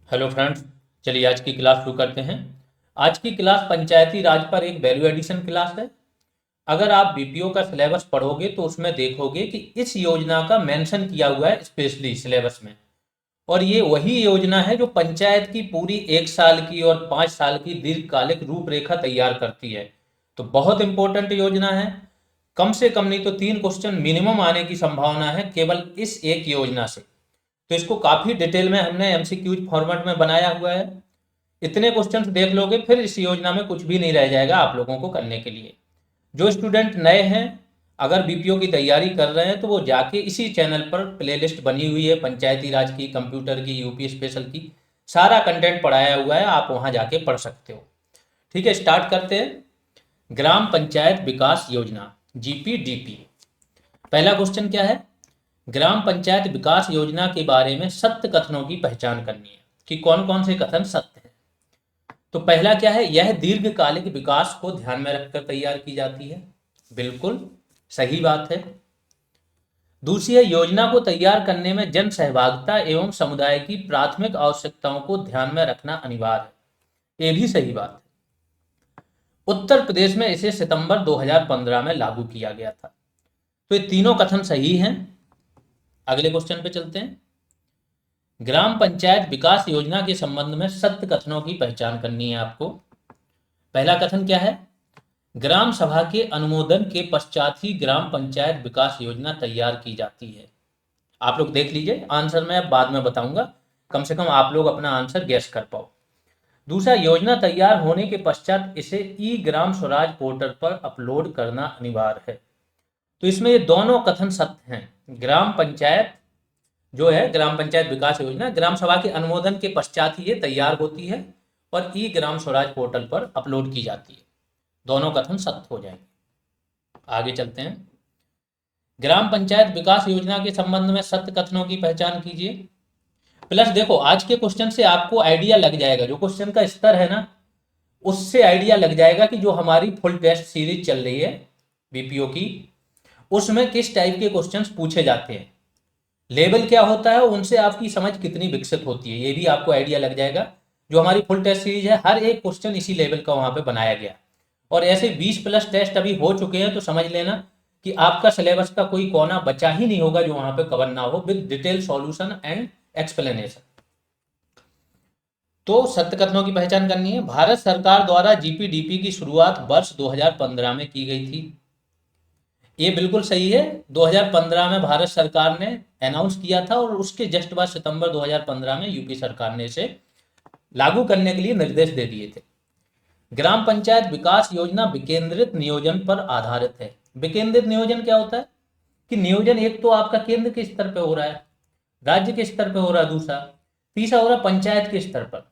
Hello friends. चलिए आज की क्लास शुरू करते हैं। आज की क्लास पंचायती राज पर एक वैल्यू एडिशन क्लास है। अगर आप बीपीओ का सिलेबस पढ़ोगे तो उसमें देखोगे कि इस योजना का मेंशन किया हुआ है स्पेशली सिलेबस में। और ये वही योजना है जो पंचायत की पूरी 1 साल की और 5 साल की दीर्घकालिक रूपरेखा तैयार करती है। तो बहुत इंपॉर्टेंट योजना है। कम से कम नहीं तो 3 क्वेश्चन मिनिमम आने की संभावना है केवल इस एक योजना से। तो इसको काफ़ी डिटेल में हमने एमसीक्यूज फॉर्मेट में बनाया हुआ है। इतने क्वेश्चंस देख लोगे फिर इस योजना में कुछ भी नहीं रह जाएगा आप लोगों को करने के लिए। जो स्टूडेंट नए हैं, अगर बीपीओ की तैयारी कर रहे हैं तो वो जाके इसी चैनल पर प्लेलिस्ट बनी हुई है पंचायती राज की, कंप्यूटर की, यूपी स्पेशल की, सारा कंटेंट पढ़ाया हुआ है, आप वहाँ जाके पढ़ सकते हो। ठीक है, स्टार्ट करते हैं। ग्राम पंचायत विकास योजना, जीपीडीपी। पहला क्वेश्चन क्या है? ग्राम पंचायत विकास योजना के बारे में सत्य कथनों की पहचान करनी है कि कौन कौन से कथन सत्य है। तो पहला क्या है? यह दीर्घकालिक विकास को ध्यान में रखकर तैयार की जाती है। बिल्कुल सही बात है। दूसरी है, योजना को तैयार करने में जन सहभागिता एवं समुदाय की प्राथमिक आवश्यकताओं को ध्यान में रखना अनिवार्य है। ये भी सही बात है। उत्तर प्रदेश में इसे सितंबर 2015 में लागू किया गया था। तो ये तीनों कथन सही हैं। अगले क्वेश्चन पे चलते हैं। ग्राम पंचायत विकास योजना के संबंध में सत्य कथनों की पहचान करनी है आपको। पहला कथन क्या है? ग्राम सभा के अनुमोदन के पश्चात ही ग्राम पंचायत विकास योजना तैयार की जाती है। आप लोग देख लीजिए, आंसर मैं अब बाद में बताऊंगा, कम से कम आप लोग अपना आंसर गैस कर पाओ। दूसरा, योजना तैयार होने के पश्चात इसे ई ग्राम स्वराज पोर्टल पर अपलोड करना अनिवार्य है। तो इसमें ये दोनों कथन सत्य हैं। ग्राम पंचायत जो है, ग्राम पंचायत विकास योजना ग्राम सभा के अनुमोदन के पश्चात ही ये तैयार होती है और ई ग्राम स्वराज पोर्टल पर अपलोड की जाती है। दोनों कथन सत्य हो जाएंगे। आगे चलते हैं। ग्राम पंचायत विकास योजना के संबंध में सत्य कथनों की पहचान कीजिए। प्लस देखो, आज के क्वेश्चन से आपको आइडिया लग जाएगा, जो क्वेश्चन का स्तर है ना, उससे आइडिया लग जाएगा कि जो हमारी फुल टेस्ट सीरीज चल रही है बीपीओ की, उसमें किस टाइप के क्वेश्चंस पूछे जाते हैं, लेवल क्या होता है, उनसे आपकी समझ कितनी विकसित होती है, ये भी आपको आइडिया लग जाएगा। जो हमारी फुल टेस्ट सीरीज है, हर एक क्वेश्चन इसी लेवल का वहां पे बनाया गया। और ऐसे 20+ टेस्ट अभी हो चुके हैं, तो समझ लेना कि आपका सिलेबस का कोई कोना बचा ही नहीं होगा जो वहां पे कवर ना हो, with detail solution and explanation. तो सत्य कथनों की पहचान करनी है। भारत सरकार द्वारा जीपीडीपी की शुरुआत वर्ष 2015 में की गई थी। ये बिल्कुल सही है। 2015 में भारत सरकार ने अनाउंस किया था और उसके जस्ट बाद सितंबर 2015 में यूपी सरकार ने इसे लागू करने के लिए निर्देश दे दिए थे। ग्राम पंचायत विकास योजना विकेंद्रित नियोजन पर आधारित है। विकेंद्रित नियोजन क्या होता है? कि नियोजन एक तो आपका केंद्र के स्तर पर हो रहा है, राज्य के स्तर पर हो रहा है, दूसरा, तीसरा हो रहा है पंचायत के स्तर पर।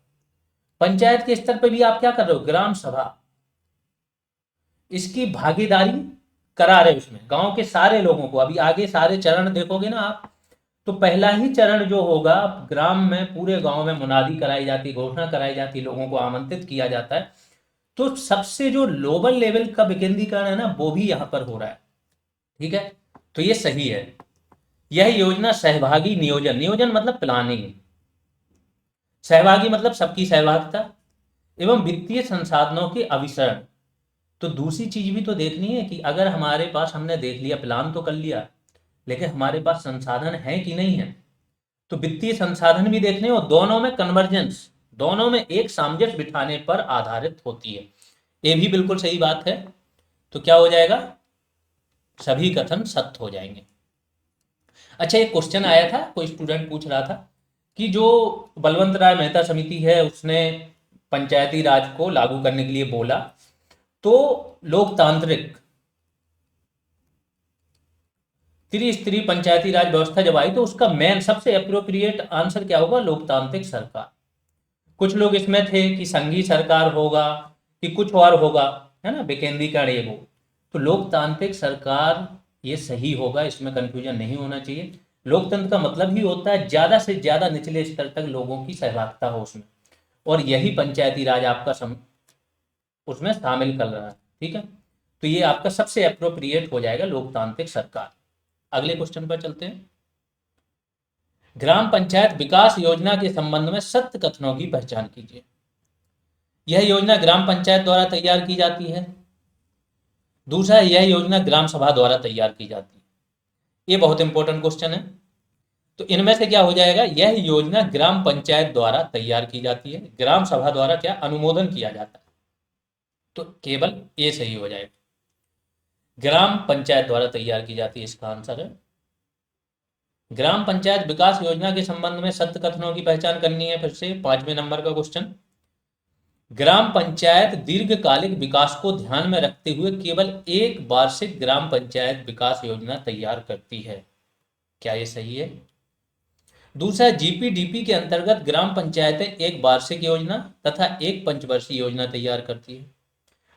पंचायत के स्तर पर भी आप क्या कर रहे हो? ग्राम सभा इसकी भागीदारी करा रहे, उसमें गांव के सारे लोगों को। अभी आगे सारे चरण देखोगे ना आप, तो पहला ही चरण जो होगा, ग्राम में पूरे गांव में मुनादी कराई जाती, घोषणा कराई जाती, लोगों को आमंत्रित किया जाता है। तो सबसे जो लोअर लेवल का विकेंद्रीकरण है ना, वो भी यहाँ पर हो रहा है। ठीक है, तो ये सही है। यह योजना सहभागी नियोजन, नियोजन मतलब प्लानिंग, सहभागी मतलब सबकी सहभागिता, एवं वित्तीय संसाधनों के अभिसरण। तो दूसरी चीज भी तो देखनी है कि अगर हमारे पास, हमने देख लिया, प्लान तो कर लिया, लेकिन हमारे पास संसाधन है कि नहीं है, तो वित्तीय संसाधन भी देखने, और दोनों में कन्वर्जेंस, दोनों में एक सामंजस्य बिठाने पर आधारित होती है। ये भी बिल्कुल सही बात है। तो क्या हो जाएगा? सभी कथन सत्य हो जाएंगे। अच्छा, एक क्वेश्चन आया था, कोई स्टूडेंट पूछ रहा था कि जो बलवंत राय मेहता समिति है उसने पंचायती राज को लागू करने के लिए बोला, तो लोकतांत्रिक त्रिस्तरीय पंचायती राज व्यवस्था जब आई, तो उसका मेन सबसे अप्रोप्रिएट आंसर क्या होगा? लोकतांत्रिक सरकार। कुछ लोग इसमें थे कि संघीय सरकार होगा कि कुछ और होगा, है ना, विकेंद्रीकरण ये वो। तो लोकतांत्रिक सरकार ये सही होगा, इसमें कंफ्यूजन नहीं होना चाहिए। लोकतंत्र का मतलब ही होता है ज्यादा से ज्यादा निचले स्तर तक लोगों की सहभागिता हो उसमें, और यही पंचायती राज आपका उसमें शामिल कर रहा है। ठीक है, तो ये आपका सबसे अप्रोप्रिएट हो जाएगा, लोकतांत्रिक सरकार। अगले क्वेश्चन पर चलते हैं। ग्राम पंचायत विकास योजना के संबंध में सत्य कथनों की पहचान कीजिए। यह योजना ग्राम पंचायत द्वारा तैयार की जाती है। दूसरा, यह योजना ग्राम सभा द्वारा तैयार की जाती है। ये बहुत इंपॉर्टेंट क्वेश्चन है। तो इनमें से क्या हो जाएगा, यह योजना ग्राम पंचायत द्वारा तैयार की जाती है, ग्राम सभा द्वारा क्या अनुमोदन किया जाता है। तो केवल ये सही हो जाएगा, ग्राम पंचायत द्वारा तैयार की जाती है, इसका आंसर है। ग्राम पंचायत विकास योजना के संबंध में सत्य कथनों की पहचान करनी है। फिर से 5वें नंबर का क्वेश्चन, ग्राम पंचायत दीर्घकालिक विकास को ध्यान में रखते हुए केवल एक वार्षिक ग्राम पंचायत विकास योजना तैयार करती है। क्या ये सही है? दूसरा, जीपीडीपी के अंतर्गत ग्राम पंचायतें एक वार्षिक योजना तथा एक पंचवर्षीय योजना तैयार करती है।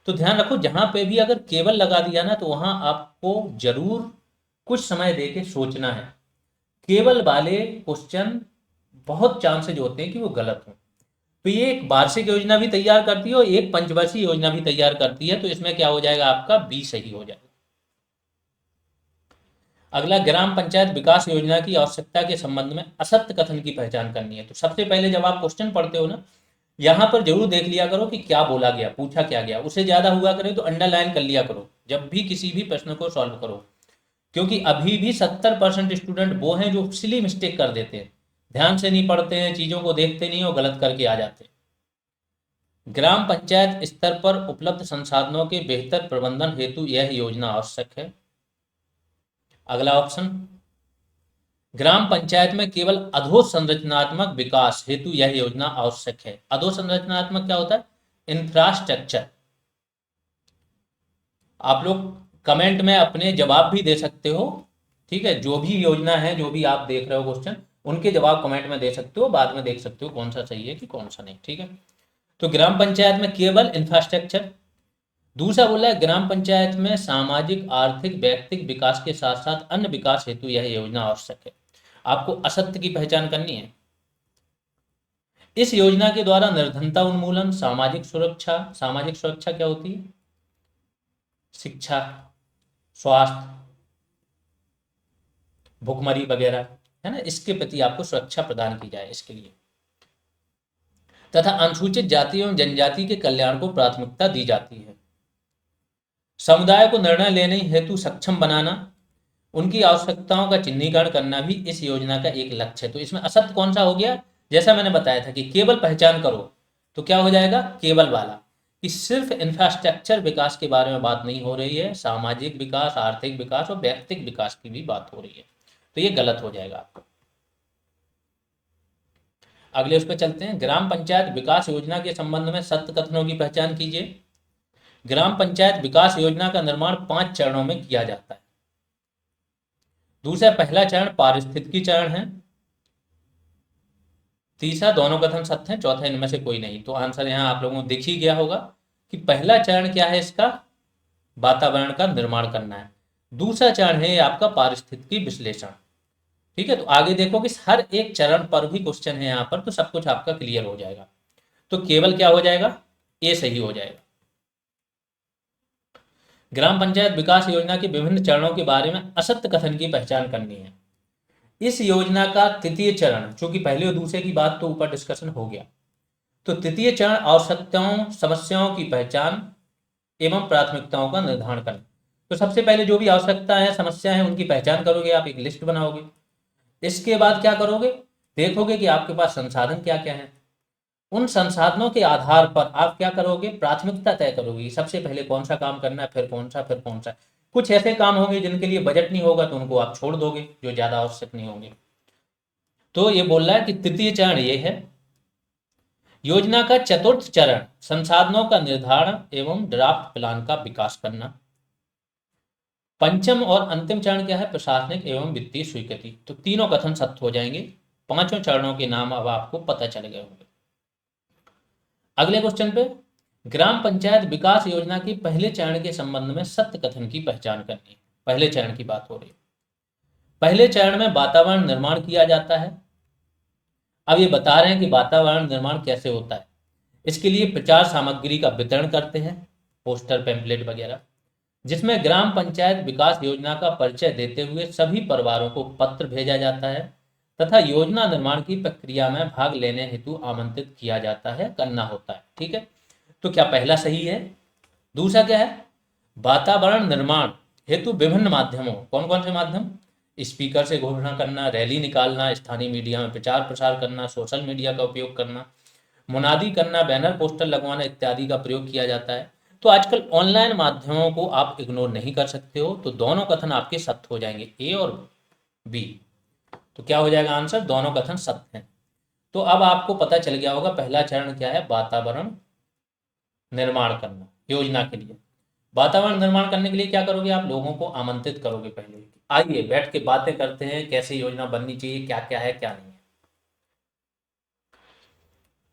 तो ध्यान रखो, जहां पे भी अगर केवल लगा दिया ना, तो वहां आपको जरूर कुछ समय देके सोचना है। केवल वाले क्वेश्चन बहुत चांसेज होते हैं कि वो गलत हो। तो ये एक वार्षिक योजना भी तैयार करती है और एक पंचवर्षीय योजना भी तैयार करती है। तो इसमें क्या हो जाएगा, आपका बी सही हो जाएगा। अगला, ग्राम पंचायत विकास योजना की आवश्यकता के संबंध में असत्य कथन की पहचान करनी है। तो सबसे पहले जब आप क्वेश्चन पढ़ते हो ना, यहां पर जरूर देख लिया करो कि क्या बोला गया, पूछा क्या गया। उससे ज्यादा हुआ करे तो अंडरलाइन कर लिया करो जब भी किसी भी प्रश्न को सॉल्व करो, क्योंकि अभी भी 70% स्टूडेंट वो हैं जो सिली मिस्टेक कर देते हैं, ध्यान से नहीं पढ़ते हैं, चीजों को देखते नहीं और गलत करके आ जाते हैं। ग्राम पंचायत स्तर पर उपलब्ध संसाधनों के बेहतर प्रबंधन हेतु यह योजना आवश्यक है। अगला ऑप्शन, ग्राम पंचायत में केवल अधोसंरचनात्मक विकास हेतु यह योजना आवश्यक है। अधोसंरचनात्मक क्या होता है? इंफ्रास्ट्रक्चर। आप लोग कमेंट में अपने जवाब भी दे सकते हो, ठीक है। जो भी योजना है, जो भी आप देख रहे हो क्वेश्चन, उनके जवाब कमेंट में दे सकते हो, बाद में देख सकते हो कौन सा सही है कि कौन सा नहीं, ठीक है। तो ग्राम पंचायत में केवल इंफ्रास्ट्रक्चर। दूसरा बोला है, ग्राम पंचायत में सामाजिक आर्थिक व्यक्तिक विकास के साथ साथ अन्य विकास हेतु यह योजना आवश्यक है। आपको असत्य की पहचान करनी है। इस योजना के द्वारा निर्धनता उन्मूलन, सामाजिक सुरक्षा, सामाजिक सुरक्षा क्या होती है? शिक्षा, स्वास्थ्य, भुखमरी वगैरह, है ना, इसके प्रति आपको सुरक्षा प्रदान की जाए इसके लिए, तथा अनुसूचित जाति एवं जनजाति के कल्याण को प्राथमिकता दी जाती है। समुदाय को निर्णय लेने हेतु सक्षम बनाना, उनकी आवश्यकताओं का चिन्हीकरण करना भी इस योजना का एक लक्ष्य है। तो इसमें असत्य कौन सा हो गया? जैसा मैंने बताया था कि केवल पहचान करो, तो क्या हो जाएगा, केवल वाला, कि सिर्फ इंफ्रास्ट्रक्चर विकास के बारे में बात नहीं हो रही है, सामाजिक विकास, आर्थिक विकास और व्यक्तिक विकास की भी बात हो रही है। तो ये गलत हो जाएगा आपको। अगले उस पर चलते हैं, ग्राम पंचायत विकास योजना के संबंध में सत्य कथनों की पहचान कीजिए। ग्राम पंचायत विकास योजना का निर्माण 5 चरणों में किया जाता है। दूसरा, पहला चरण पारिस्थितिकी चरण है। तीसरा, दोनों कथन सत्य हैं। चौथा, इनमें से कोई नहीं। तो आंसर यहां आप लोगों को दिख ही गया होगा कि पहला चरण क्या है, इसका वातावरण का निर्माण करना है। दूसरा चरण है आपका पारिस्थितिकी विश्लेषण, ठीक है। तो आगे देखो कि हर एक चरण पर भी क्वेश्चन है यहाँ पर, तो सब कुछ आपका क्लियर हो जाएगा। तो केवल क्या हो जाएगा, ये सही हो जाएगा। ग्राम पंचायत विकास योजना के विभिन्न चरणों के बारे में असत्य कथन की पहचान करनी है। इस योजना का तृतीय चरण, चूंकि पहले और दूसरे की बात तो ऊपर डिस्कशन हो गया, तो तृतीय चरण आवश्यकताओं, समस्याओं की पहचान एवं प्राथमिकताओं का निर्धारण करना। तो सबसे पहले जो भी आवश्यकता है, समस्या है, उनकी पहचान करोगे, आप एक लिस्ट बनाओगे। इसके बाद क्या करोगे, देखोगे कि आपके पास संसाधन क्या क्या है। उन संसाधनों के आधार पर आप क्या करोगे, प्राथमिकता तय करोगे। सबसे पहले कौन सा काम करना है, फिर कौन सा, फिर कौन सा। कुछ ऐसे काम होंगे जिनके लिए बजट नहीं होगा, तो उनको आप छोड़ दोगे, जो ज्यादा आवश्यक नहीं होंगे। तो ये बोल रहा है कि तृतीय चरण ये है। योजना का चतुर्थ चरण संसाधनों का निर्धारण एवं ड्राफ्ट प्लान का विकास करना। पंचम और अंतिम चरण क्या है, प्रशासनिक एवं वित्तीय स्वीकृति। तो तीनों कथन सत्य हो जाएंगे। 5 चरणों के नाम अब आपको पता चल गए होंगे। अगले क्वेश्चन पे, ग्राम पंचायत विकास योजना के पहले चरण के संबंध में सत्य कथन की पहचान करनी है। पहले चरण की बात हो रही है। पहले चरण में वातावरण निर्माण किया जाता है। अब ये बता रहे हैं कि वातावरण निर्माण कैसे होता है। इसके लिए प्रचार सामग्री का वितरण करते हैं, पोस्टर, पैम्पलेट वगैरह, जिसमें ग्राम पंचायत विकास योजना का परिचय देते हुए सभी परिवारों को पत्र भेजा जाता है तथा योजना निर्माण की प्रक्रिया में भाग लेने हेतु आमंत्रित किया जाता है, करना होता है। ठीक है, तो क्या पहला सही है? दूसरा क्या है? वातावरण निर्माण हेतु विभिन्न माध्यमों, कौन कौन से माध्यम? स्पीकर से घोषणा करना, रैली निकालना, स्थानीय मीडिया में प्रचार प्रसार करना, सोशल मीडिया का उपयोग करना, मुनादी करना, बैनर पोस्टर लगवाना इत्यादि का प्रयोग किया जाता है। तो आजकल ऑनलाइन माध्यमों को आप इग्नोर नहीं कर सकते हो, तो दोनों कथन आपके सत्य हो जाएंगे, ए और बी। तो क्या हो जाएगा आंसर? दोनों कथन सत्य हैं। तो अब आपको पता चल गया होगा पहला चरण क्या है, वातावरण निर्माण करना योजना के लिए। वातावरण निर्माण करने के लिए क्या करोगे आप? लोगों को आमंत्रित करोगे पहले, आइए बैठ के बातें करते हैं कैसे योजना बननी चाहिए, क्या क्या है क्या नहीं है।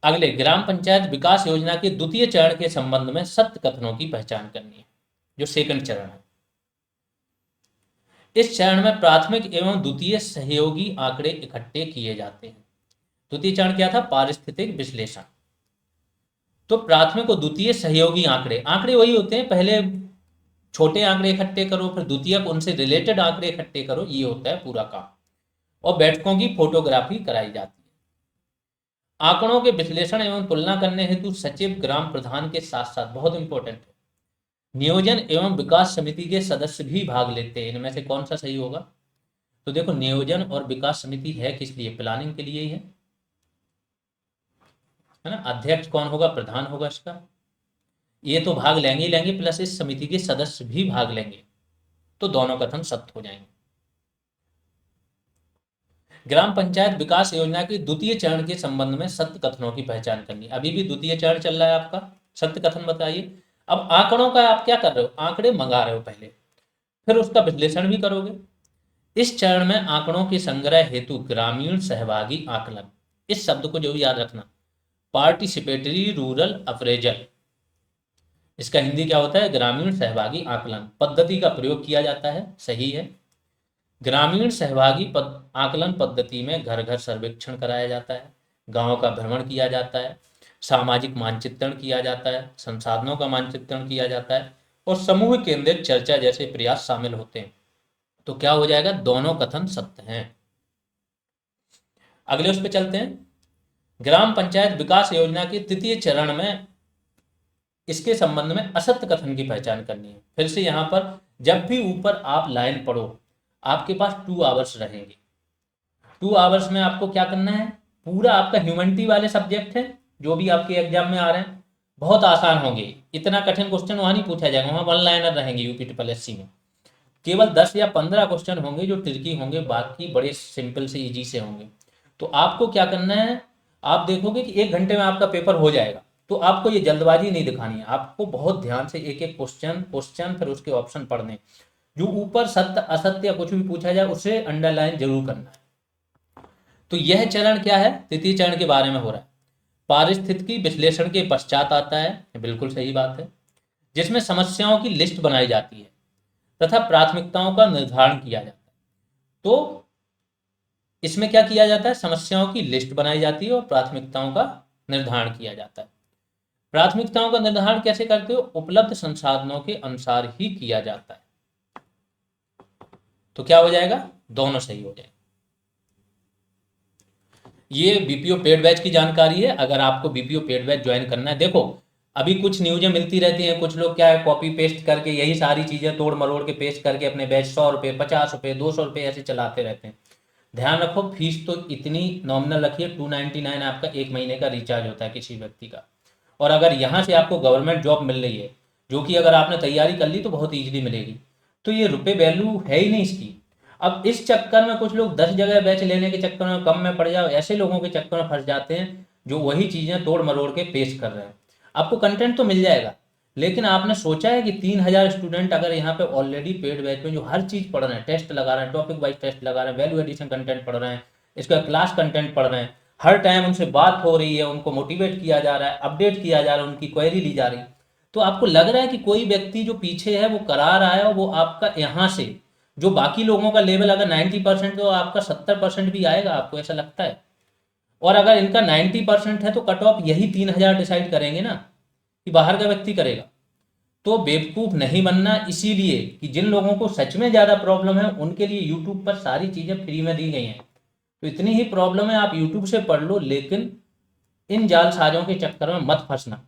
अगले, ग्राम पंचायत विकास योजना के द्वितीय चरण के संबंध में सत्य कथनों की पहचान करनी है, जो सेकंड चरण है। इस चरण में प्राथमिक एवं द्वितीय सहयोगी आंकड़े इकट्ठे किए जाते हैं। द्वितीय चरण क्या था? पारिस्थितिक विश्लेषण। तो प्राथमिक और द्वितीय सहयोगी आंकड़े, आंकड़े वही होते हैं, पहले छोटे आंकड़े इकट्ठे करो, फिर द्वितीयक उनसे रिलेटेड आंकड़े इकट्ठे करो, ये होता है पूरा काम। और बैठकों की फोटोग्राफी कराई जाती है। आंकड़ों के विश्लेषण एवं तुलना करने हेतु सचिव, ग्राम प्रधान के साथ साथ, बहुत इंपॉर्टेंट है, नियोजन एवं विकास समिति के सदस्य भी भाग लेते हैं। इनमें से कौन सा सही होगा? तो देखो, नियोजन और विकास समिति है किस लिए? प्लानिंग के लिए ही है ना। अध्यक्ष कौन होगा? प्रधान होगा इसका। ये तो भाग लेंगे ही लेंगे, प्लस इस समिति के सदस्य भी भाग लेंगे, तो दोनों कथन सत्य हो जाएंगे। ग्राम पंचायत विकास योजना के द्वितीय चरण के संबंध में सत्य कथनों की पहचान करनी। अभी भी द्वितीय चरण चल रहा है आपका, सत्य कथन बताइए। अब आंकड़ों का आप क्या कर रहे हो? आंकड़े मंगा रहे हो पहले, फिर उसका विश्लेषण भी करोगे। इस चरण में आंकड़ों के संग्रह हेतु ग्रामीण सहभागी आकलन, इस शब्द को जो याद रखना, पार्टिसिपेटरी रूरल अप्रेजल, इसका हिंदी क्या होता है? ग्रामीण सहभागी आकलन पद्धति का प्रयोग किया जाता है, सही है। ग्रामीण सहभागी आकलन पद्धति में घर घर सर्वेक्षण कराया जाता है, गांव का भ्रमण किया जाता है, सामाजिक मानचित्रण किया जाता है, संसाधनों का मानचित्रण किया जाता है, और समूह केंद्रित चर्चा जैसे प्रयास शामिल होते हैं। तो क्या हो जाएगा? दोनों कथन सत्य हैं। अगले उस पर चलते हैं। ग्राम पंचायत विकास योजना के तृतीय चरण में इसके संबंध में असत्य कथन की पहचान करनी है। फिर से यहां पर जब भी ऊपर आप लाइन पढ़ो, आपके पास 2 आवर्स रहेंगे। 2 आवर्स में आपको क्या करना है? पूरा आपका ह्यूमैनिटी वाले सब्जेक्ट है जो भी आपके एग्जाम में आ रहे हैं, बहुत आसान होंगे, इतना कठिन क्वेश्चन वहां नहीं पूछा जाएगा, वहां 1 लाइनर रहेंगे यूपी ट्रिपल एससी में। केवल 10 या 15 क्वेश्चन होंगे जो ट्रिकी होंगे, बाकी बड़े सिंपल से इजी से होंगे। तो आपको क्या करना है? आप देखोगे कि 1 घंटे में आपका पेपर हो जाएगा, तो आपको ये जल्दबाजी नहीं दिखानी है, आपको बहुत ध्यान से एक एक क्वेश्चन फिर उसके ऑप्शन पढ़ने, जो ऊपर सत्य असत्य या कुछ भी पूछा जाए उसे अंडरलाइन जरूर करना है। तो यह चरण क्या है? तृतीय चरण के बारे में हो रहा है। पारिस्थितिकी विश्लेषण के पश्चात आता है, बिल्कुल सही बात है, जिसमें समस्याओं की लिस्ट बनाई जाती है तथा प्राथमिकताओं का निर्धारण किया जाता है। तो इसमें क्या किया जाता है? समस्याओं की लिस्ट बनाई जाती है और प्राथमिकताओं का निर्धारण किया जाता है। प्राथमिकताओं का निर्धारण कैसे करते हो? उपलब्ध संसाधनों के अनुसार ही किया जाता है। तो क्या हो जाएगा? दोनों सही हो जाएगा। ये बीपीओ पेड बैच की जानकारी है। अगर आपको बीपीओ पेड बैच ज्वाइन करना है, देखो अभी कुछ न्यूज़ें मिलती रहती हैं, कुछ लोग क्या है कॉपी पेस्ट करके यही सारी चीज़ें तोड़ मरोड़ के पेस्ट करके अपने बैच 100 रुपये, 50 रुपये, 200 रुपये ऐसे चलाते रहते हैं। ध्यान रखो, फीस तो इतनी नॉमिनल रखिए, 299 आपका 1 महीने का रिचार्ज होता है किसी व्यक्ति का। और अगर यहाँ से आपको गवर्नमेंट जॉब मिल रही है, जो कि अगर आपने तैयारी कर ली तो बहुत ईजिली मिलेगी, तो ये रुपये वैल्यू है ही नहीं इसकी। अब इस चक्कर में कुछ लोग 10 जगह बैच लेने के चक्कर में कम में पड़ जाओ, ऐसे लोगों के चक्कर में फंस जाते हैं जो वही चीज़ें तोड़ मरोड़ के पेश कर रहे हैं। आपको कंटेंट तो मिल जाएगा, लेकिन आपने सोचा है कि 3000 स्टूडेंट अगर यहाँ पे ऑलरेडी पेड बैच में जो हर चीज़ पढ़ रहे हैं, टेस्ट लगा रहे हैं, टॉपिक वाइज टेस्ट लगा रहे हैं, वैल्यू एडिशन कंटेंट पढ़ रहे हैं, इसका क्लास कंटेंट पढ़ रहे हैं, हर टाइम उनसे बात हो रही है, उनको मोटिवेट किया जा रहा है, अपडेट किया जा रहा है, उनकी क्वेरी ली जा रही, तो आपको लग रहा है कि कोई व्यक्ति जो पीछे है वो करा रहा है और वो आपका यहाँ से जो बाकी लोगों का लेवल अगर 90% तो आपका 70% भी आएगा, आपको ऐसा लगता है? और अगर इनका 90% है तो कट ऑफ यही 3000 डिसाइड करेंगे ना, कि बाहर का व्यक्ति करेगा। तो बेवकूफ़ नहीं बनना, इसीलिए कि जिन लोगों को सच में ज़्यादा प्रॉब्लम है उनके लिए यूट्यूब पर सारी चीज़ें फ्री में दी गई हैं। तो इतनी ही प्रॉब्लम है, आप यूट्यूब से पढ़ लो, लेकिन इन जालसाजों के चक्कर में मत फंसना।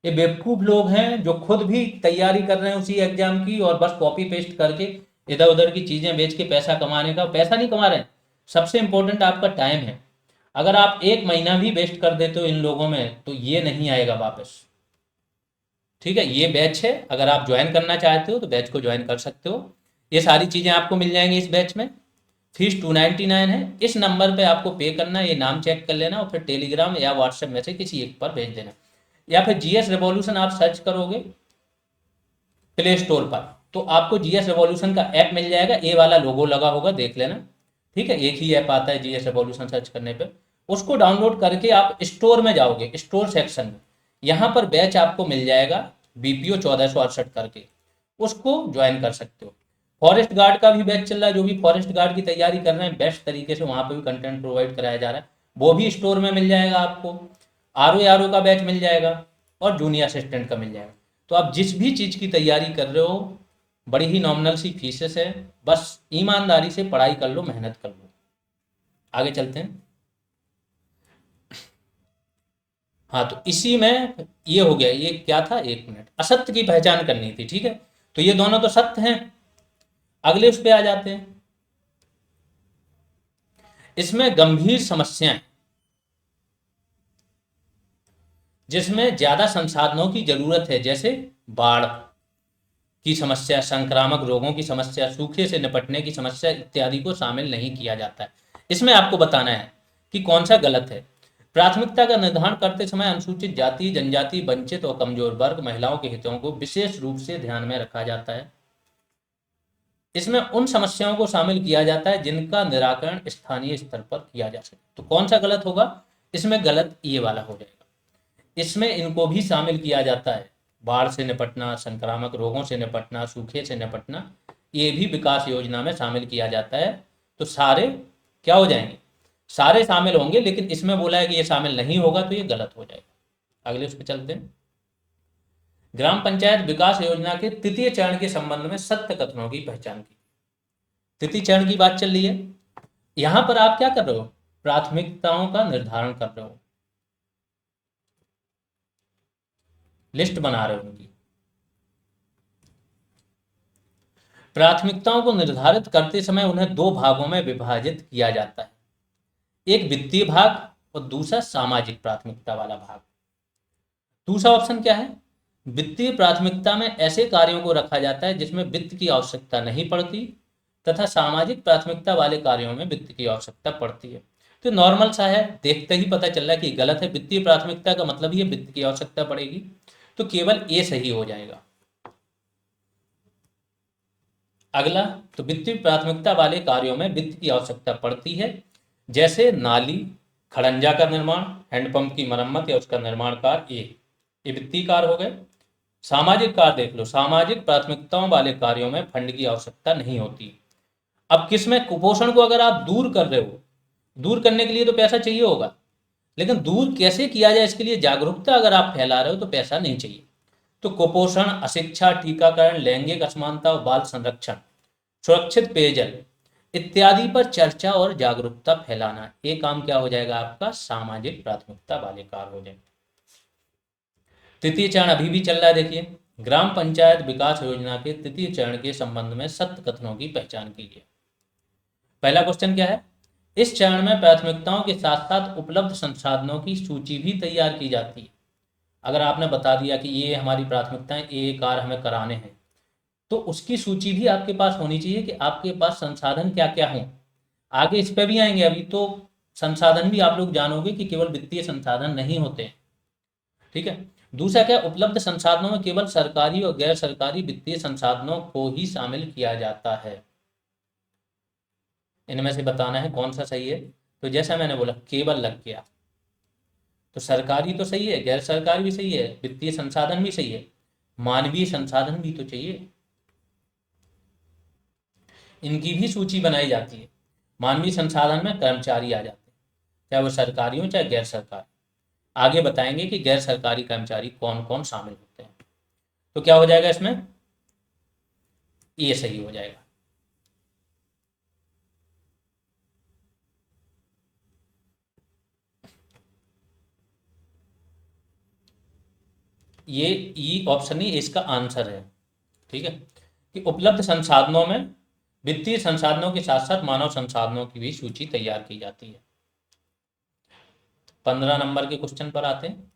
ये बेवकूफ़ लोग हैं जो खुद भी तैयारी कर रहे हैं उसी एग्जाम की, और बस कॉपी पेस्ट करके इधर उधर की चीज़ें बेच के पैसा कमाने का, पैसा नहीं कमा रहे हैं, सबसे इंपॉर्टेंट आपका टाइम है। अगर आप 1 महीना भी वेस्ट कर देते हो इन लोगों में तो ये नहीं आएगा वापस। ठीक है, ये बैच है, अगर आप ज्वाइन करना चाहते हो तो बैच को ज्वाइन कर सकते हो। ये सारी चीज़ें आपको मिल जाएंगी इस बैच में। फीस 299 है। इस नंबर पे आपको पे करना है, ये नाम चेक कर लेना और फिर टेलीग्राम या व्हाट्सएप में से किसी एक पर भेज देना, या फिर जीएस रेवोल्यूशन आप सर्च करोगे प्ले स्टोर पर तो आपको जीएस रेवोल्यूशन का ऐप मिल जाएगा, ए वाला लोगो लगा होगा, देख लेना। ठीक है, एक ही ऐप आता है जीएस रेवोल्यूशन सर्च करने पे, उसको डाउनलोड करके आप स्टोर में जाओगे, स्टोर सेक्शन में यहाँ पर बैच आपको मिल जाएगा बीपीओ 1468 करके, उसको ज्वाइन कर सकते हो। फॉरेस्ट गार्ड का भी बैच चल रहा है, जो भी फॉरेस्ट गार्ड की तैयारी कर रहे हैं बेस्ट तरीके से वहाँ पे भी कंटेंट प्रोवाइड कराया जा रहा है, वो भी स्टोर में मिल जाएगा आपको। आरओ का बैच मिल जाएगा और जूनियर असिस्टेंट का मिल जाएगा। तो आप जिस भी चीज़ की तैयारी कर रहे हो, बड़ी ही नॉमिनल सी फीसेस है, बस ईमानदारी से पढ़ाई कर लो, मेहनत कर लो। आगे चलते हैं। हाँ, तो इसी में ये हो गया, ये क्या था, 1 मिनट, असत्य की पहचान करनी थी। ठीक है, तो ये दोनों तो सत्य हैं। अगले उस पे आ जाते हैं। इसमें गंभीर समस्याएं जिसमें ज्यादा संसाधनों की जरूरत है, जैसे बाढ़ की समस्या, संक्रामक रोगों की समस्या, सूखे से निपटने की समस्या इत्यादि को शामिल नहीं किया जाता है। इसमें आपको बताना है कि कौन सा गलत है। प्राथमिकता का निर्धारण करते समय अनुसूचित जाति, जनजाति, वंचित और कमजोर वर्ग, महिलाओं के हितों को विशेष रूप से ध्यान में रखा जाता है। इसमें उन समस्याओं को शामिल किया जाता है जिनका निराकरण स्थानीय स्तर पर किया जा सके। तो कौन सा गलत होगा, इसमें गलत ये वाला हो जाएगा। इसमें इनको भी शामिल किया जाता है, बाढ़ से निपटना, संक्रामक रोगों से निपटना, सूखे से निपटना, ये भी विकास योजना में शामिल किया जाता है। तो सारे क्या हो जाएंगे, सारे शामिल होंगे, लेकिन इसमें बोला है कि ये शामिल नहीं होगा, तो ये गलत हो जाएगा। अगले उस पर चलते हैं। ग्राम पंचायत विकास योजना के तृतीय चरण के संबंध में सत्य कथनों की पहचान की। तृतीय चरण की बात चल रही है, यहां पर आप क्या कर रहे हो, प्राथमिकताओं का निर्धारण कर रहे हो, लिस्ट बना रहे हो उनकी। प्राथमिकताओं को निर्धारित करते समय उन्हें 2 भागों में विभाजित किया जाता है, एक वित्तीय भाग और दूसरा सामाजिक प्राथमिकता वाला भाग। दूसरा ऑप्शन क्या है, वित्तीय प्राथमिकता में ऐसे कार्यों को रखा जाता है जिसमें वित्त की आवश्यकता नहीं पड़ती, तथा सामाजिक प्राथमिकता वाले कार्यों में वित्त की आवश्यकता पड़ती है। तो नॉर्मल सा है, देखते ही पता चल रहा है कि गलत है। वित्तीय प्राथमिकता का मतलब ही वित्त की आवश्यकता पड़ेगी, तो केवल ए सही हो जाएगा। अगला, तो वित्तीय प्राथमिकता वाले कार्यों में वित्त की आवश्यकता पड़ती है, जैसे नाली, खड़ंजा का निर्माण, हैंडपंप की मरम्मत या उसका निर्माण कार्य, ये वित्तीय कार्य हो गए। सामाजिक कार्य देख लो, सामाजिक प्राथमिकताओं वाले कार्यों में फंड की आवश्यकता नहीं होती। अब किसमें, कुपोषण को अगर आप दूर कर रहे हो, दूर करने के लिए तो पैसा चाहिए होगा, लेकिन दूर कैसे किया जाए इसके लिए जागरूकता अगर आप फैला रहे हो तो पैसा नहीं चाहिए। तो कुपोषण, अशिक्षा, टीकाकरण, लैंगिक असमानता और बाल संरक्षण, सुरक्षित पेयजल इत्यादि पर चर्चा और जागरूकता फैलाना, ये काम क्या हो जाएगा आपका, सामाजिक प्राथमिकता वाले कार्य हो जाएंगे। तृतीय चरण अभी भी चल रहा है, देखिए, ग्राम पंचायत विकास योजना के तृतीय चरण के संबंध में सत्य कथनों की पहचान कीजिए। पहला क्वेश्चन क्या है, इस चरण में प्राथमिकताओं के साथ साथ उपलब्ध संसाधनों की सूची भी तैयार की जाती है। अगर आपने बता दिया कि ये हमारी प्राथमिकताएं, ये कार्य हमें कराने हैं, तो उसकी सूची भी आपके पास होनी चाहिए कि आपके पास संसाधन क्या क्या हों। आगे इस पे भी आएंगे, अभी तो संसाधन भी आप लोग जानोगे कि केवल वित्तीय संसाधन नहीं होते। ठीक है, दूसरा क्या, उपलब्ध संसाधनों में केवल सरकारी और गैर सरकारी वित्तीय संसाधनों को ही शामिल किया जाता है। इनमें से बताना है कौन सा सही है। तो जैसा मैंने बोला, केवल लग गया, तो सरकारी तो सही है, गैर सरकारी भी सही है, वित्तीय संसाधन भी सही है, मानवीय संसाधन भी तो चाहिए, इनकी भी सूची बनाई जाती है। मानवीय संसाधन में कर्मचारी आ जाते हैं, चाहे वो सरकारी हो चाहे गैर सरकारी। आगे बताएंगे कि गैर सरकारी कर्मचारी कौन कौन शामिल होते हैं। तो क्या हो जाएगा इसमें, ये सही हो जाएगा। ये ई ऑप्शन ही इसका आंसर है। ठीक है, कि उपलब्ध संसाधनों में वित्तीय संसाधनों के साथ साथ मानव संसाधनों की भी सूची तैयार की जाती है। 15 नंबर के क्वेश्चन पर आते हैं।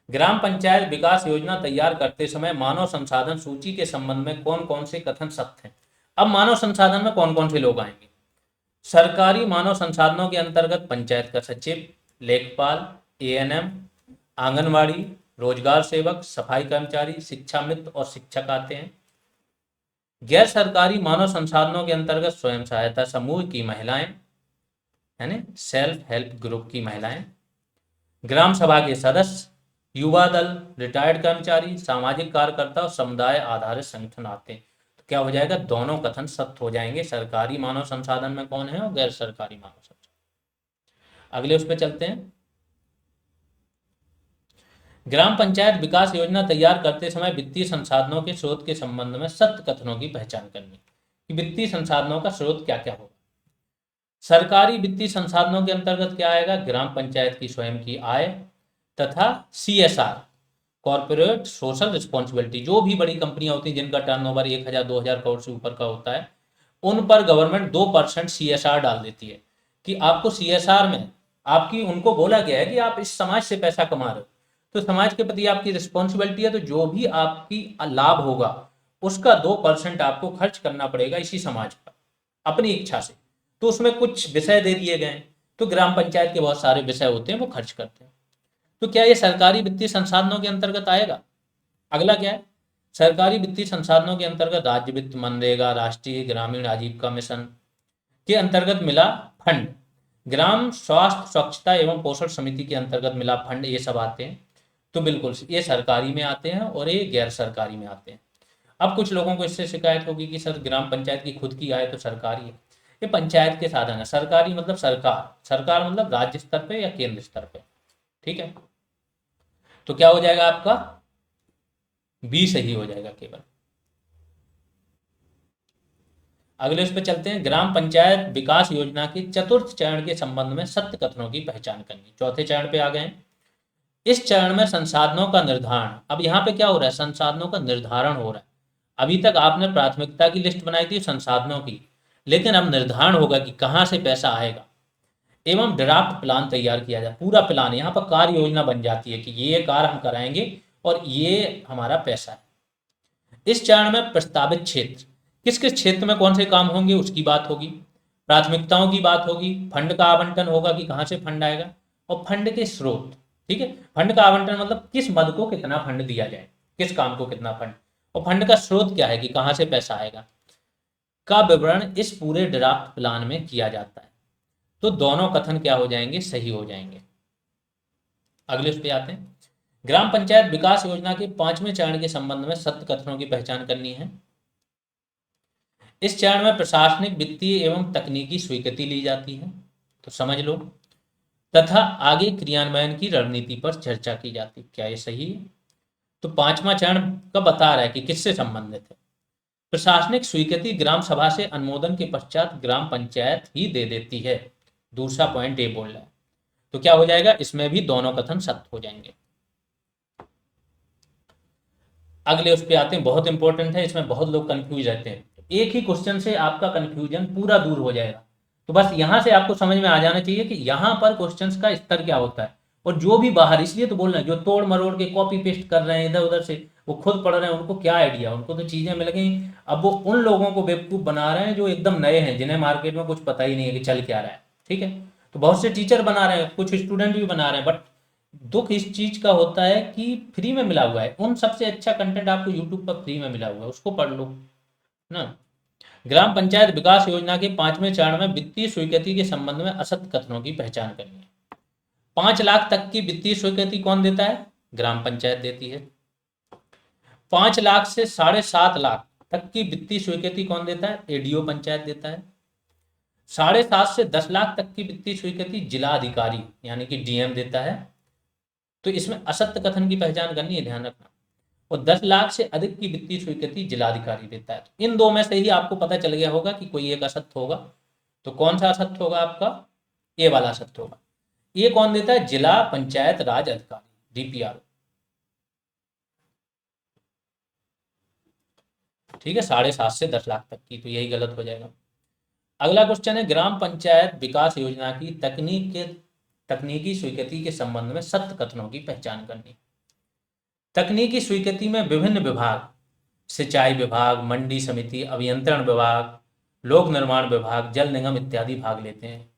ग्राम पंचायत विकास योजना तैयार करते समय मानव संसाधन सूची के संबंध में कौन कौन से कथन सत्य हैं। अब मानव संसाधन में कौन कौन से लोग आएंगे। सरकारी मानव संसाधनों के अंतर्गत पंचायत का सचिव, लेखपाल, एएनएम, आंगनवाड़ी, रोजगार सेवक, सफाई कर्मचारी, शिक्षा मित्र और शिक्षक आते हैं। गैर सरकारी मानव संसाधनों के अंतर्गत स्वयं सहायता समूह की महिलाएं, यानी सेल्फ हेल्प ग्रुप की महिलाएं, ग्राम सभा के सदस्य, युवा दल, रिटायर्ड कर्मचारी, सामाजिक कार्यकर्ता और समुदाय आधारित संगठन आते हैं। तो क्या हो जाएगा, दोनों कथन सत्य हो जाएंगे। सरकारी मानव संसाधन में कौन है और गैर सरकारी मानव संसाधन। अगले उस पर चलते हैं। ग्राम पंचायत विकास योजना तैयार करते समय वित्तीय संसाधनों के स्रोत के संबंध में सत्य कथनों की पहचान करनी कि वित्तीय संसाधनों का स्रोत क्या क्या होगा। सरकारी वित्तीय संसाधनों के अंतर्गत क्या आएगा, ग्राम पंचायत की स्वयं की आय तथा सीएसआर, कॉर्पोरेट सोशल रिस्पॉन्सिबिलिटी। जो भी बड़ी कंपनियां होती हैं जिनका टर्नओवर 1000 2000 करोड़ से ऊपर का होता है, उन पर गवर्नमेंट 2% सीएसआर डाल देती है कि आपको सीएसआर में आपकी, उनको बोला गया है कि आप इस समाज से पैसा कमा रहे हो तो समाज के प्रति आपकी रिस्पॉन्सिबिलिटी है, तो जो भी आपकी लाभ होगा उसका 2% आपको खर्च करना पड़ेगा इसी समाज पर अपनी इच्छा से। तो उसमें कुछ विषय दे दिए गए, तो ग्राम पंचायत के बहुत सारे विषय होते हैं वो खर्च करते हैं। तो क्या ये सरकारी वित्तीय संसाधनों के अंतर्गत आएगा। अगला क्या है, सरकारी वित्तीय संसाधनों के अंतर्गत राज्य वित्त, मनरेगा, राष्ट्रीय ग्रामीण आजीविका मिशन के अंतर्गत मिला फंड, ग्राम स्वास्थ्य स्वच्छता एवं पोषण समिति के अंतर्गत मिला फंड, ये सब आते हैं। तो बिल्कुल ये सरकारी में आते हैं और ये गैर सरकारी में आते हैं। अब कुछ लोगों को इससे शिकायत होगी कि सर ग्राम पंचायत की खुद की आय तो सरकारी है। ये पंचायत के साधन है। सरकारी मतलब सरकार, सरकार मतलब राज्य स्तर पे या केंद्र स्तर पे। ठीक है, तो क्या हो जाएगा आपका बी सही हो जाएगा केवल। अगले उस पर चलते हैं। ग्राम पंचायत विकास योजना के चतुर्थ चरण के संबंध में सत्य कथनों की पहचान करनी। चौथे चरण पे आ गए हैं। इस चरण में संसाधनों का निर्धारण, अब यहाँ पे क्या हो रहा है, संसाधनों का निर्धारण हो रहा है। अभी तक आपने प्राथमिकता की लिस्ट बनाई थी संसाधनों की, लेकिन अब निर्धारण होगा कि कहाँ से पैसा आएगा एवं ड्राफ्ट प्लान तैयार किया जाए। पूरा प्लान, यहाँ पर कार्य योजना बन जाती है कि ये कार्य हम कराएंगे और ये हमारा पैसा है। इस चरण में प्रस्तावित क्षेत्र, किस किस क्षेत्र में कौन से काम होंगे उसकी बात होगी, प्राथमिकताओं की बात होगी, फंड का आवंटन होगा कि कहाँ से फंड आएगा, और फंड के स्रोत। ठीक है, फंड का आवंटन मतलब किस मद को कितना फंड दिया जाए, किस काम को कितना फंड, और फंड का स्रोत क्या है कि कहाँ से पैसा आएगा, का विवरण इस पूरे ड्राफ्ट प्लान में किया जाता है। तो दोनों कथन क्या हो जाएंगे, सही हो जाएंगे। अगले उस पे आते हैं। ग्राम पंचायत विकास योजना के 5वें चरण के संबंध में सत्य कथनों की पहचान करनी है। इस चरण में प्रशासनिक, वित्तीय एवं तकनीकी स्वीकृति ली जाती है, तो समझ लो, तथा आगे क्रियान्वयन की रणनीति पर चर्चा की जाती। क्या ये सही है। तो 5वां चरण का बता रहा है कि किससे संबंधित है। प्रशासनिक स्वीकृति ग्राम सभा से अनुमोदन के पश्चात ग्राम पंचायत ही दे देती है। दूसरा पॉइंट ये बोल रहा है। तो क्या हो जाएगा, इसमें भी दोनों कथन सत्य हो जाएंगे। अगले उस पे आते हैं, बहुत इंपॉर्टेंट है, इसमें बहुत लोग कंफ्यूज रहते हैं। एक ही क्वेश्चन से आपका कंफ्यूजन पूरा दूर हो जाएगा। तो बस यहां से आपको समझ में आ जाना चाहिए कि यहां पर क्वेश्चंस का स्तर क्या होता है, और जो भी बाहर, इसलिए तो बोल रहे हैं, जो तोड़ मरोड़ के कॉपी पेस्ट कर रहे हैं इधर उधर से, वो खुद पढ़ रहे हैं, उनको क्या आइडिया, उनको तो चीजें मिल गई। अब वो उन लोगों को बेवकूफ बना रहे हैं जो एकदम नए हैं, जिन्हें मार्केट में कुछ पता ही नहीं है कि चल क्या रहा है। ठीक है, तो बहुत से टीचर बना रहे हैं, कुछ स्टूडेंट भी बना रहे हैं, बट दुख इस चीज का होता है कि फ्री में मिला हुआ है। उन सबसे अच्छा कंटेंट आपको यूट्यूब पर फ्री में मिला हुआ है, उसको पढ़ लो ना। ग्राम पंचायत विकास योजना के 5वें चरण में वित्तीय स्वीकृति के संबंध में असत्य कथनों की पहचान करनी है। 5 लाख तक की वित्तीय स्वीकृति कौन देता है, ग्राम पंचायत देती है। 5 लाख से 7.5 लाख तक की वित्तीय स्वीकृति कौन देता है, एडीओ पंचायत देता है। 7.5 से 10 लाख तक की वित्तीय स्वीकृति जिला अधिकारी यानी कि डीएम देता है। तो इसमें असत्य कथन की पहचान करनी है, ध्यान रखना। और 10 लाख से अधिक की वित्तीय स्वीकृति जिलाधिकारी देता है। तो इन दो में से ही आपको पता चल गया होगा कि कोई एक असत्य होगा। तो कौन सा असत्य होगा आपका, ए वाला असत्य होगा। ये कौन देता है, जिला पंचायत राज अधिकारी, डीपीआर। ठीक है, 7.5 से 10 लाख तक की, तो यही गलत हो जाएगा। अगला क्वेश्चन है, ग्राम पंचायत विकास योजना की तकनीकी स्वीकृति के संबंध में सत्य कथनों की पहचान करनी। तकनीकी स्वीकृति में विभिन्न विभाग, सिंचाई विभाग, मंडी समिति, अभियंत्रण विभाग, लोक निर्माण विभाग, जल निगम इत्यादि भाग लेते हैं।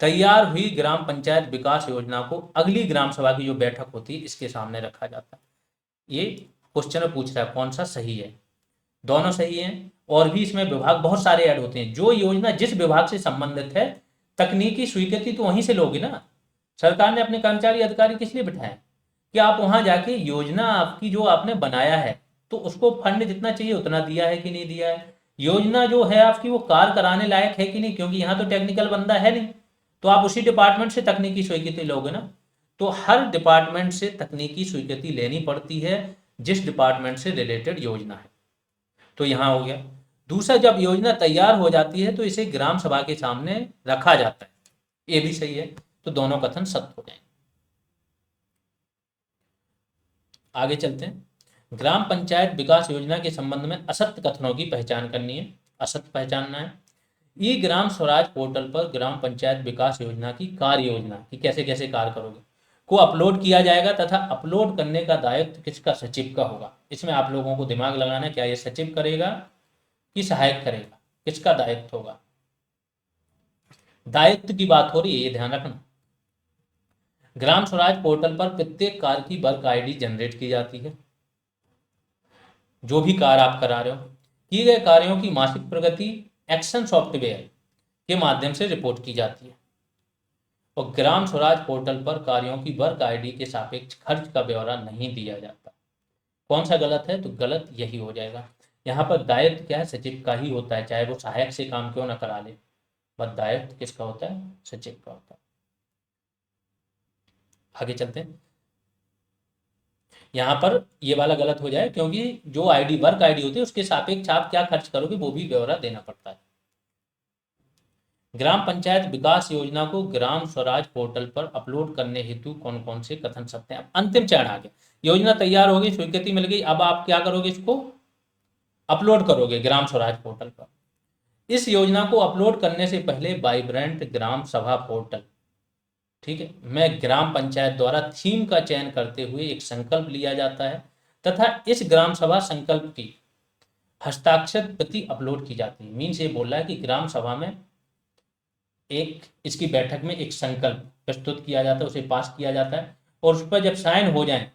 तैयार हुई ग्राम पंचायत विकास योजना को अगली ग्राम सभा की जो बैठक होती है इसके सामने रखा जाता है। ये क्वेश्चन पूछ रहा है कौन सा सही है, दोनों सही हैं। और भी इसमें विभाग बहुत सारे ऐड होते हैं। जो योजना जिस विभाग से संबंधित है, तकनीकी स्वीकृति तो वहीं से लोगे ना। सरकार ने अपने कर्मचारी अधिकारी किस लिए बिठाए कि आप वहां जाके योजना आपकी जो आपने बनाया है तो उसको फंड जितना चाहिए उतना दिया है कि नहीं दिया है, योजना जो है आपकी वो कार्य कराने लायक है कि नहीं, क्योंकि यहाँ तो टेक्निकल बंदा है नहीं, तो आप उसी डिपार्टमेंट से तकनीकी स्वीकृति लोगे ना। तो हर डिपार्टमेंट से तकनीकी स्वीकृति लेनी पड़ती है जिस डिपार्टमेंट से रिलेटेड योजना है। तो यहां हो गया। दूसरा, जब योजना तैयार हो जाती है तो इसे ग्राम सभा के सामने रखा जाता है, ये भी सही है। तो दोनों कथन सत्य हो जाएंगे। आगे चलते हैं। ग्राम पंचायत विकास योजना के संबंध में असत्य कथनों की पहचान करनी है, असत्य पहचानना है। ई ग्राम स्वराज पोर्टल पर ग्राम पंचायत विकास योजना की कार्य योजना की कैसे कैसे कार्य करोगे को अपलोड किया जाएगा तथा अपलोड करने का दायित्व किसका, सचिव का होगा। इसमें आप लोगों को दिमाग लगाना है, क्या ये सचिव करेगा कि सहायक करेगा, किसका दायित्व होगा। दायित्व की बात हो रही है, ये ध्यान रखना। ग्राम स्वराज पोर्टल पर प्रत्येक कार्य की वर्क आईडी जनरेट की जाती है। जो भी कार्य आप करा रहे हो, किए गए कार्यों की मासिक प्रगति एक्शन सॉफ्टवेयर के माध्यम से रिपोर्ट की जाती है। और ग्राम स्वराज पोर्टल पर कार्यों की वर्क आईडी के सापेक्ष खर्च का ब्यौरा नहीं दिया जाता। कौन सा गलत है, तो गलत यही हो जाएगा। यहाँ पर दायित्व क्या है, सचिव का ही होता है, चाहे वो सहायक से काम क्यों ना करा ले, बस दायित्व किसका होता है, सचिव का होता है। आगे चलते हैं। यहाँ पर ये वाला गलत हो जाए क्योंकि जो आईडी वर्क आईडी होती है उसके सापेक्ष आप क्या खर्च करोगे वो भी ब्यौरा देना पड़ता है। ग्राम पंचायत विकास योजना को ग्राम स्वराज पोर्टल पर अपलोड करने हेतु कौन कौन से कथन सत्य हैं। अंतिम चरण आ गया, योजना तैयार हो गई, स्वीकृति मिल गई, अब आप क्या करोगे, इसको अपलोड करोगे ग्राम स्वराज पोर्टल पर। इस योजना को अपलोड करने से पहले वाइब्रेंट ग्राम सभा पोर्टल, ठीक है, में ग्राम पंचायत द्वारा थीम का चयन करते हुए एक संकल्प लिया जाता है तथा इस ग्राम सभा संकल्प की हस्ताक्षर प्रति अपलोड की जाती है। मीन से बोल रहा है कि ग्राम सभा में एक इसकी बैठक में एक संकल्प प्रस्तुत किया जाता है, उसे पास किया जाता है और उस पर जब साइन हो जाए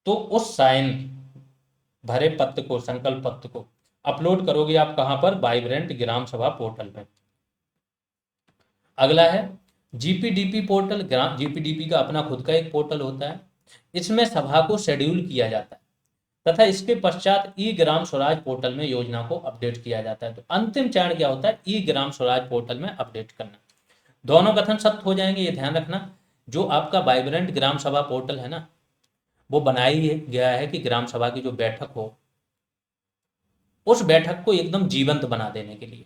तो उस साइन भरे पत्र को, संकल्प पत्र को अपलोड करोगे आप कहां पर, वाइब्रेंट ग्राम सभा पोर्टल पर। अगला है जीपीडीपी पोर्टल। जीपीडीपी का अपना खुद का एक पोर्टल होता है, इसमें सभा को शेड्यूल किया जाता है तथा इसके पश्चात ई ग्राम स्वराज पोर्टल में योजना को अपडेट किया जाता है। तो अंतिम चरण क्या होता है, ई ग्राम स्वराज पोर्टल में अपडेट करना। दोनों कथन सत्य हो जाएंगे, ये ध्यान रखना। जो आपका वाइब्रेंट ग्राम सभा पोर्टल है ना, वो बनाई गया है कि ग्राम सभा की जो बैठक हो उस बैठक को एकदम जीवंत बना देने के लिए।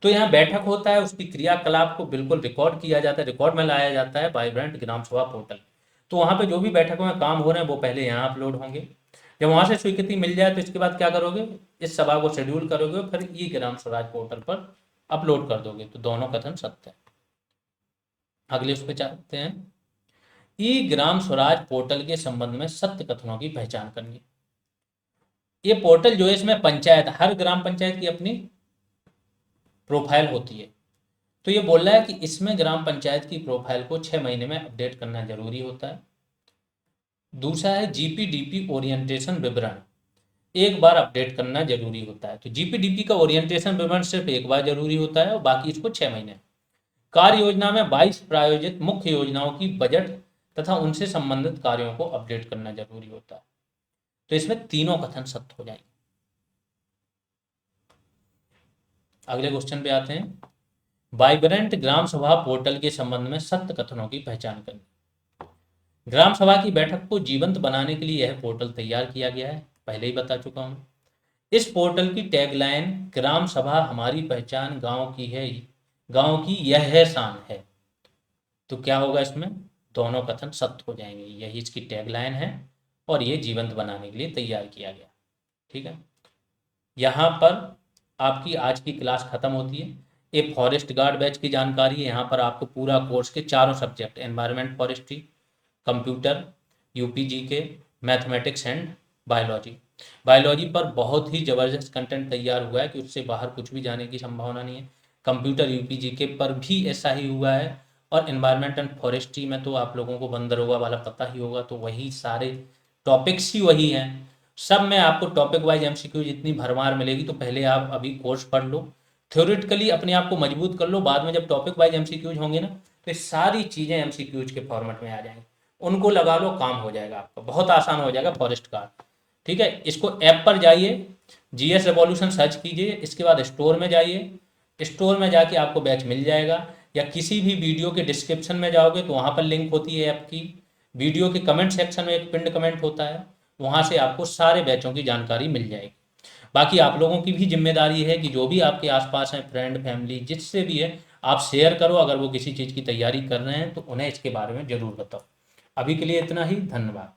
तो यहाँ बैठक होता है, उसकी क्रियाकलाप को बिल्कुल रिकॉर्ड किया जाता है, रिकॉर्ड में लाया जाता है वाइब्रेंट ग्राम सभा पोर्टल। तो वहाँ पे जो भी बैठकों में काम हो रहे हैं वो पहले यहाँ अपलोड होंगे। जब वहाँ से स्वीकृति मिल जाए तो इसके बाद क्या करोगे, इस सभा को शेड्यूल करोगे, फिर ई ग्राम स्वराज पोर्टल पर अपलोड कर दोगे। तो दोनों कथन सत्य है। अगले उस पर चलते हैं। ई ग्राम स्वराज पोर्टल के संबंध में सत्य कथनों की पहचान करनी। ये पोर्टल जो है इसमें पंचायत, हर ग्राम पंचायत की अपनी प्रोफाइल होती है। तो ये बोल रहा है कि इसमें ग्राम पंचायत की प्रोफाइल को 6 महीने में अपडेट करना जरूरी होता है। दूसरा है जीपीडीपी ओरिएंटेशन विवरण, एक बार अपडेट करना जरूरी होता है। तो जीपीडीपी का ओरिएंटेशन विवरण सिर्फ एक बार जरूरी होता है और बाकी इसको 6 महीने। कार्य योजना में 22 प्रायोजित मुख्य योजनाओं की बजट तथा उनसे संबंधित कार्यों को अपडेट करना जरूरी होता है। तो इसमें तीनों कथन सत्य हो जाएंगे। अगले क्वेश्चन पे आते हैं। वाइब्रेंट ग्राम सभा पोर्टल के संबंध में सत्य कथनों की पहचान करनी। ग्राम सभा की बैठक को जीवंत बनाने के लिए यह पोर्टल तैयार किया गया है, पहले ही बता चुका हूं। इस पोर्टल की टैगलाइन ग्राम सभा हमारी पहचान, गांव की है, गांव की यह है शान है। तो क्या होगा इसमें, दोनों कथन सत्य हो जाएंगे। यही इसकी टैगलाइन है और ये जीवंत बनाने के लिए तैयार किया गया। ठीक है, यहाँ पर आपकी आज की क्लास खत्म होती है। ये फॉरेस्ट गार्ड बैच की जानकारी है। यहाँ पर आपको पूरा कोर्स के चारों subject environment forestry, computer, UPG के, मैथमेटिक्स एंड बायोलॉजी। बायोलॉजी पर बहुत ही ज़बरदस्त कंटेंट तैयार हुआ है कि उससे बाहर कुछ भी जाने की संभावना नहीं है। कंप्यूटर यूपीजी के पर भी ऐसा ही हुआ है। और एनवायरनमेंट एंड फॉरेस्ट्री में तो आप लोगों को बंदरगाह वाला पता ही होगा, तो वही सारे टॉपिक्स ही वही हैं। सब में आपको टॉपिक वाइज एमसीक्यू जितनी भरमार मिलेगी, तो पहले आप अभी कोर्स पढ़ लो, थ्योरेटिकली अपने आप को मजबूत कर लो। बाद में जब टॉपिक वाइज एमसीक्यूज होंगे ना, तो ये सारी चीज़ें एमसीक्यूज के फॉर्मेट में आ जाएंगी, उनको लगा लो, काम हो जाएगा आपका, बहुत आसान हो जाएगा फॉरेस्ट का। ठीक है, इसको ऐप पर जाइए, जीएस रेवोल्यूशन सर्च कीजिए, इसके बाद स्टोर में जाइए, स्टोर में जाके आपको बैच मिल जाएगा, या किसी भी वीडियो के डिस्क्रिप्शन में जाओगे तो वहाँ पर लिंक होती है ऐप की। वीडियो के कमेंट सेक्शन में एक पिंड कमेंट होता है, वहाँ से आपको सारे बैचों की जानकारी मिल जाएगी। बाकी आप लोगों की भी जिम्मेदारी है कि जो भी आपके आसपास हैं, फ्रेंड फैमिली जिससे भी है, आप शेयर करो। अगर वो किसी चीज़ की तैयारी कर रहे हैं तो उन्हें इसके बारे में ज़रूर बताओ। अभी के लिए इतना ही, धन्यवाद।